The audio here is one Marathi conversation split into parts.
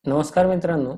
नमस्कार मित्रांनो,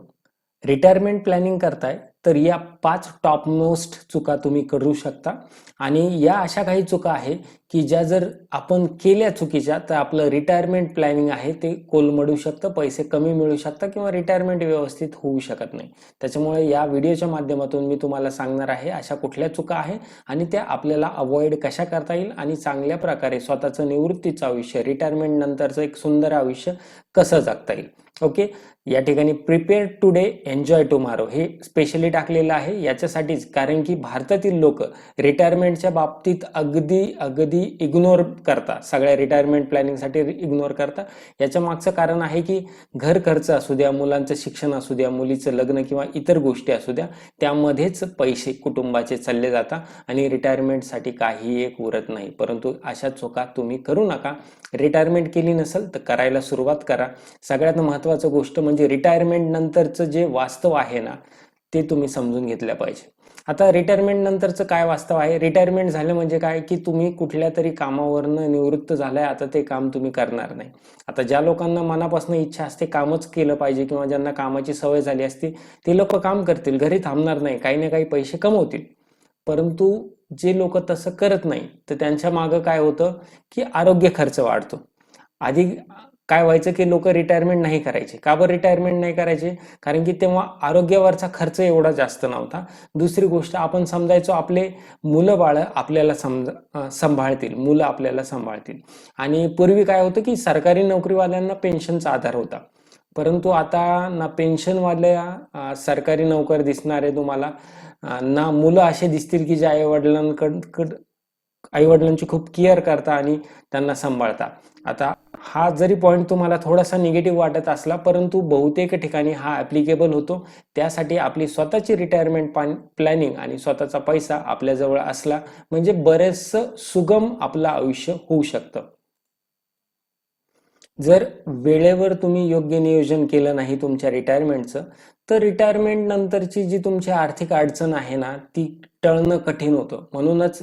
रिटायरमेंट प्लॅनिंग करताय तर या 5 टॉप मोस्ट चुका तुम्ही करू शकता आणि या अशा काही चुका आहे की ज्या जर आपण केल्या चुकीच्या तर आपलं रिटायरमेंट प्लॅनिंग आहे ते कोलमडू शकतं, पैसे कमी मिळू शकतात किंवा रिटायरमेंट व्यवस्थित होऊ शकत नाही. त्याच्यामुळे या व्हिडिओच्या माध्यमातून मी तुम्हाला सांगणार आहे अशा कुठल्या चुका आहे आणि त्या आपल्याला अवॉइड कशा करता येईल आणि चांगल्या प्रकारे स्वतःचं निवृत्तीचं आयुष्य, रिटायरमेंट नंतरचं एक सुंदर आयुष्य कसं जगता येईल. ओके, या ठिकाणी प्रिपेअर टुडे एन्जॉय टुमारो हे स्पेशली टाकलेलं आहे याच्यासाठीच, कारण की भारतातील लोक रिटायरमेंटच्या बाबतीत अगदी अगदी इग्नोर करतात, सगळ्या रिटायरमेंट प्लॅनिंगसाठी इग्नोर करतात. याच्या मागचं कारण आहे की घर खर्च असू द्या, मुलांचं शिक्षण असू द्या, मुलीचं लग्न किंवा इतर गोष्टी असू द्या, त्यामध्येच पैसे कुटुंबाचे चालले जातात आणि रिटायरमेंटसाठी काही एक उरत नाही. परंतु अशा चुका तुम्ही करू नका. रिटायरमेंट केली नसेल तर करायला सुरुवात करा. सगळ्यात महत्त्वाचं गोष्ट म्हणजे रिटायरमेंट नंतरचं जे वास्तव आहे ना ते तुम्ही समजून घेतलं पाहिजे. आता रिटायरमेंट नंतरचं काय वास्तव आहे? रिटायरमेंट झालं म्हणजे काय की तुम्ही कुठल्या तरी कामावरनं निवृत्त झालाय, आता ते काम तुम्ही करणार नाही. आता ज्या लोकांना मनापासून इच्छा असते कामच केलं पाहिजे किंवा ज्यांना कामाची सवय झाली असते ते लोक काम करतील, घरी थांबणार नाही, काही ना काही पैसे कमवतील. परंतु जे लोक तसं करत नाही तर त्यांच्या मागं काय होतं की आरोग्य खर्च वाढतो. आधी काय व्हायचं की लोक रिटायरमेंट नाही करायचे. का बरं रिटायरमेंट नाही करायचे? कारण की तेव्हा आरोग्यावरचा खर्च एवढा जास्त नव्हता. दुसरी गोष्ट, आपण समजायचो आपले मुलं बाळ आपल्याला सांभाळतील, मुलं आपल्याला सांभाळतील. आणि पूर्वी काय होतं की सरकारी नोकरीवाल्यांना पेन्शनचा आधार होता. परंतु आता ना पेन्शनवाल्या सरकारी नोकर दिसणार आहे तुम्हाला, ना मुलं असे दिसतील की जे आई वडिलांची खूप केअर करता आणि त्यांना सांभाळता. आता हा जरी पॉईंट तुम्हाला थोडासा निगेटिव्ह वाटत असला, परंतु बहुतेक ठिकाणी हा ऍप्लिकेबल होतो. त्यासाठी आपली स्वतःची रिटायरमेंट प्लॅनिंग आणि स्वतःचा पैसा आपल्याजवळ असला म्हणजे बरेचसं सुगम आपलं आयुष्य होऊ शकतं. जर वेळेवर तुम्ही योग्य नियोजन केलं नाही तुमच्या रिटायरमेंटचं तर रिटायरमेंट नंतरची जी तुमची आर्थिक अडचण आहे ना ती टळणं कठीण होतं. म्हणूनच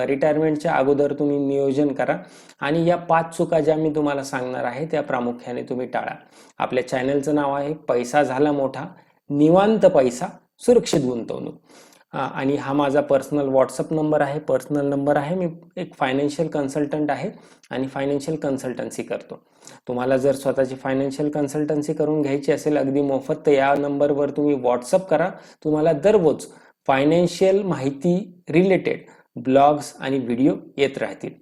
रिटायरमेंटच्या अगोदर तुम्ही नियोजन करा आणि या 5 चुका ज्या मी तुम्हाला सांगणार आहे त्या प्रामुख्याने तुम्ही टाळा. आपल्या चॅनलचं नाव आहे पैसा झाला मोठा, निवांत पैसा, सुरक्षित गुंतवणूक. आणि हा माझा पर्सनल व्हॉट्सअप नंबर आहे, पर्सनल नंबर आहे. मी एक फायनान्शियल कन्सल्टंट आहे आणि फायनान्शियल कन्सल्टन्सी करतो. तुम्हाला जर स्वतःची फायनान्शियल कन्सल्टन्सी करून घ्यायची असेल अगदी मोफत तर या नंबरवर तुम्ही व्हॉट्सअप करा. तुम्हाला दररोज फायनान्शियल माहिती रिलेटेड ब्लॉग्स आणि व्हिडिओ येत राहतील.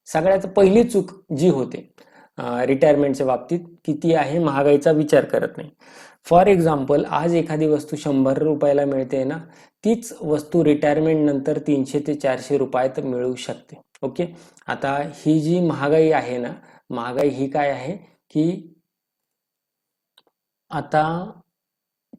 सगळ्यात पहिली चूक जी होते रिटायरमेंटच्या बाबतीत की ती आहे महागाईचा विचार करत नाही. फॉर एक्झाम्पल, आज एखादी वस्तू 100 रुपयाला मिळते ना, तीच वस्तू रिटायरमेंट नंतर 300 ते 400 रुपयात मिळू शकते. ओके, आता ही जी महागाई आहे ना, महागाई ही काय आहे की आता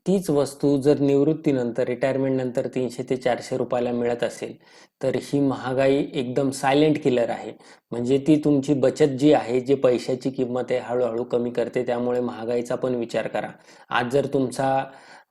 तीच वस्तू जर निवृत्तीनंतर रिटायरमेंट नंतर 300 ते 400 रुपयाला मिळत असेल तर ही महागाई एकदम सायलेंट किलर आहे. म्हणजे ती तुमची बचत जी आहे, जी पैशाची किंमत आहे, हळूहळू कमी करते. त्यामुळे महागाईचा पण विचार करा. आज जर तुमचा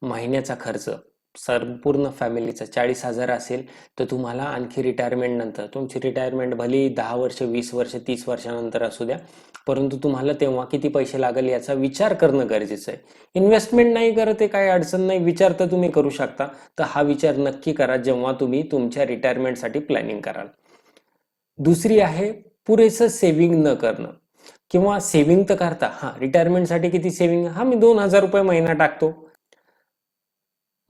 महिन्याचा खर्च संपूर्ण फॅमिलीचा 40,000 असेल तर तुम्हाला आणखी रिटायरमेंट नंतर, तुमची रिटायरमेंट भली 10 वर्ष, 20 वर्ष, 30 वर्षानंतर असू द्या, परंतु तुम्हाला तेव्हा किती पैसे लागेल याचा विचार करणं गरजेचं आहे. इन्व्हेस्टमेंट नाही करत आहे काही अडचण नाही, विचार तर तुम्ही करू शकता. तर हा विचार नक्की करा जेव्हा तुम्ही तुमच्या रिटायरमेंटसाठी प्लॅनिंग कराल. दुसरी आहे पुरेसं सेव्हिंग न करणं. किंवा सेव्हिंग तर करता, रिटायरमेंटसाठी किती सेव्हिंग, मी 2,000 रुपये महिना टाकतो.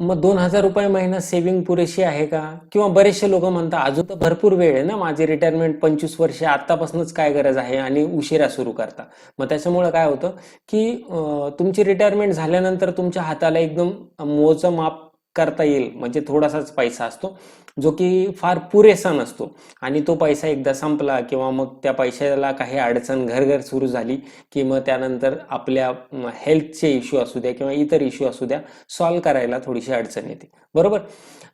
मग 2,000 रुपये महिना सेव्हिंग पुरेशी आहे का? किंवा बरेचसे लोक म्हणतात अजून तर भरपूर वेळ आहे ना, माझी रिटायरमेंट 25 वर्षे, आतापासूनच काय गरज आहे, आणि उशिरा सुरू करता. मग त्याच्यामुळे काय होतं की तुमची रिटायरमेंट झाल्यानंतर तुमच्या हाताला एकदम मोजमाप करता येईल म्हणजे थोडासाच पैसा असतो जो की फार पुरेसा नसतो. आणि तो पैसा एकदा संपला किंवा मग त्या पैशाला काही अडचण घर सुरू झाली की मग त्यानंतर आपल्या हेल्थचे इश्यू असू द्या किंवा इतर इश्यू असू द्या, सॉल्व्ह करायला थोडीशी अडचण येते. बरोबर?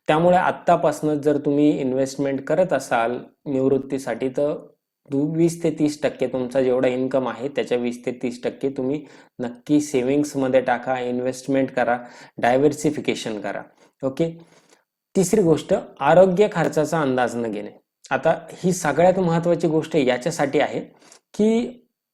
त्यामुळे आत्तापासूनच जर तुम्ही इन्व्हेस्टमेंट करत असाल निवृत्तीसाठी तर 20 ते 30% तुमचा जेवढा इन्कम आहे त्याच्या 20 ते 30% तुम्ही नक्की सेव्हिंग्समध्ये टाका, इन्व्हेस्टमेंट करा, डायव्हर्सिफिकेशन करा. ओके. तिसरी गोष्ट, आरोग्य खर्चाचा अंदाज न घेणे. आता ही सगळ्यात महत्वाची गोष्ट याच्यासाठी आहे की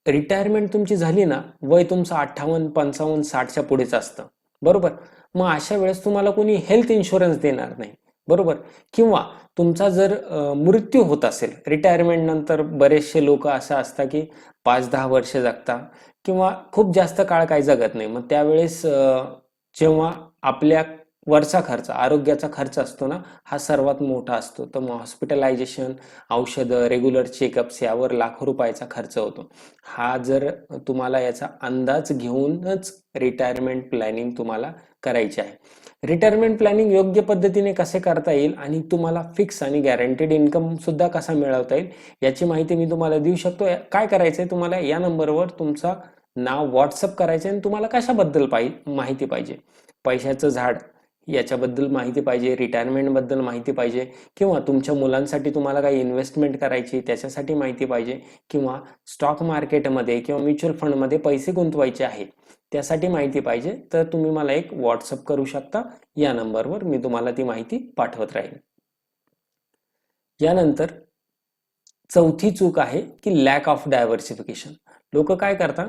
रिटायरमेंट तुमची झाली ना, वय तुमचं 58, 55, 60च्या पुढेच असतं, बरोबर. मग अशा वेळेस तुम्हाला कोणी हेल्थ इन्शुरन्स देणार नाही, बरोबर. किंवा तुमचा जर मृत्यू होत असेल रिटायरमेंट नंतर, बरेचसे लोक असं असतात की 5-10 वर्ष जगतात किंवा खूप जास्त काळ काही जगत नाही. मग त्यावेळेस जेव्हा आपल्या वरचा खर्च, आरोग्याचा खर्च असतो ना, हा सर्वात मोठा असतो. तर मग हॉस्पिटलायझेशन, औषधं, रेग्युलर चेकअप्स यावर लाखो रुपयाचा खर्च होतो. हा जर तुम्हाला याचा अंदाज घेऊनच रिटायरमेंट प्लॅनिंग तुम्हाला करायची आहे. रिटायरमेंट प्लॅनिंग योग्य पद्धतीने कसे करता येईल आणि तुम्हाला फिक्स आणि गॅरंटेड इन्कम सुद्धा कसा मिळवता येईल याची माहिती मी तुम्हाला देऊ शकतो. काय करायचंय तुम्हाला, या नंबरवर तुमचा नाव व्हॉट्सअप करायचं आणि तुम्हाला कशाबद्दल माहिती पाहिजे, पैशाचं झाड याच्याबद्दल माहिती पाहिजे, रिटायरमेंट बद्दल माहिती पाहिजे, किंवा तुमच्या मुलांसाठी तुम्हाला काही इन्व्हेस्टमेंट करायची त्याच्यासाठी माहिती पाहिजे, किंवा स्टॉक मार्केटमध्ये किंवा म्युच्युअल फंडमध्ये पैसे गुंतवायचे आहेत त्यासाठी माहिती पाहिजे, तर तुम्ही मला एक व्हॉट्सअप करू शकता. या नंबरवर मी तुम्हाला ती माहिती पाठवत राहीन. यानंतर चौथी चूक आहे की लॅक ऑफ डायव्हर्सिफिकेशन. लोक काय करतात,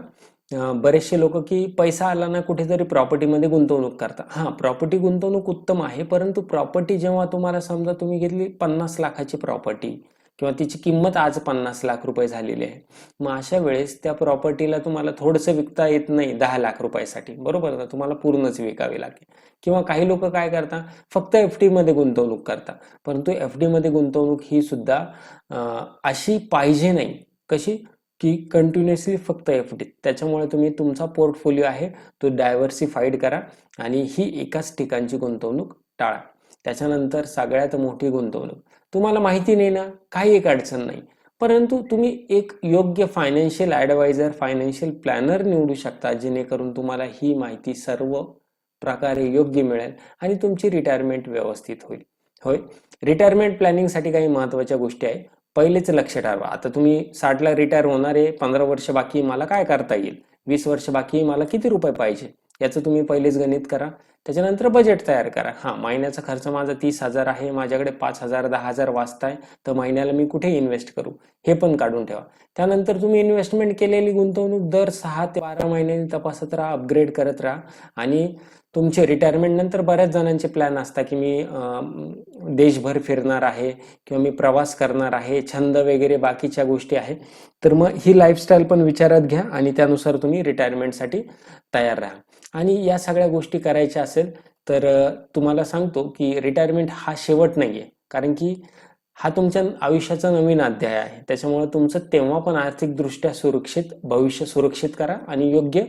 बरेचसे लोक की पैसा आला ना कुठेतरी प्रॉपर्टीमध्ये गुंतवणूक करतात. हा, प्रॉपर्टी गुंतवणूक उत्तम आहे, परंतु प्रॉपर्टी जेव्हा तुम्हाला समजा तुम्ही घेतली 50 लाखाची प्रॉपर्टी किंवा तिची किंमत आज 50 लाख रुपये झालेली आहे, मग अशा वेळेस त्या प्रॉपर्टीला तुम्हाला थोडंसं विकता येत नाही 10 लाख रुपयासाठी, बरोबर ना, तुम्हाला पूर्णच विकावी लागेल. किंवा काही लोक काय करतात, फक्त एफडी मध्ये गुंतवणूक करतात, परंतु एफडी मध्ये गुंतवणूक ही सुद्धा अशी पाहिजे नाही. कशी की कंटिन्युअसली फक्त एफडी. त्याच्यामुळे तुम्ही तुमचा पोर्टफोलिओ आहे तो डायव्हर्सिफाईड करा आणि ही एकाच ठिकाणची गुंतवणूक टाळा. त्याच्यानंतर सगळ्यात मोठी गुंतवणूक, तुम्हाला माहिती नाही ना, काही एक अडचण नाही, परंतु तुम्ही एक योग्य फायनान्शियल ॲडवायझर, फायनान्शियल प्लॅनर निवडू शकता, जेणेकरून तुम्हाला ही माहिती सर्व प्रकारे योग्य मिळेल आणि तुमची रिटायरमेंट व्यवस्थित होईल. होय, रिटायरमेंट प्लॅनिंगसाठी काही महत्त्वाच्या गोष्टी आहे. पहिलेच लक्ष ठरवा, आता तुम्ही 60ला रिटायर होणार आहे, 15 वर्ष बाकी, मला काय करता येईल, 20 वर्ष बाकी, मला किती रुपये पाहिजे, याचं तुम्ही पहिलेच गणित करा. त्याच्यानंतर बजेट तयार करा. हा, महिन्याचा खर्च माझा 30,000 आहे, माझ्याकडे 5,000 10,000 वाचताय, तर महिन्याला मी कुठे इन्व्हेस्ट करू हे पण काढून ठेवा. त्यानंतर तुम्ही इन्व्हेस्टमेंट केलेली गुंतवणूक दर 6 ते 12 महिन्यांनी तपासत राहा, अपग्रेड करत राहा. आणि तुमचे रिटायरमेंट नंतर बऱ्याच जणांचे प्लॅन असतात की मी देशभर फिरणार आहे किंवा मी प्रवास करणार आहे, छंद वगैरे बाकीच्या गोष्टी आहे, तर मग ही लाईफस्टाईल पण विचारात घ्या आणि त्यानुसार तुम्ही रिटायरमेंटसाठी तयार राहा. आणि या सगळ्या गोष्टी करायच्या असेल तर तुम्हाला सांगतो की रिटायरमेंट हा शेवट नाहीये, कारण की हा तुमच्या आयुष्याचा नवीन अध्याय आहे. त्याच्यामुळे तुमचं तेव्हा पण आर्थिकदृष्ट्या सुरक्षित भविष्य सुरक्षित करा आणि योग्य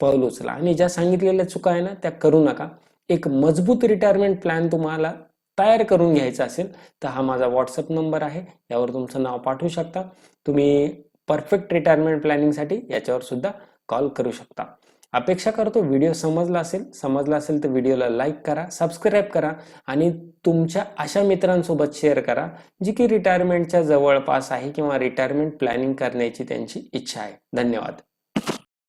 पाऊल उचला. आणि ज्या सांगितलेल्या चुका आहे ना त्या करू नका. एक मजबूत रिटायरमेंट प्लॅन तुम्हाला तयार करून घ्यायचा असेल तर हा माझा व्हॉट्सअप नंबर आहे, यावर तुमचं नाव पाठवू शकता. तुम्ही परफेक्ट रिटायरमेंट प्लॅनिंगसाठी याच्यावर सुद्धा कॉल करू शकता. अपेक्षा करतो व्हिडिओ समजला असेल तर व्हिडिओला लाईक करा, सबस्क्राईब करा आणि तुमच्या अशा मित्रांसोबत शेअर करा जी की रिटायरमेंटच्या जवळपास आहे किंवा रिटायरमेंट प्लॅनिंग करण्याची त्यांची इच्छा आहे. धन्यवाद.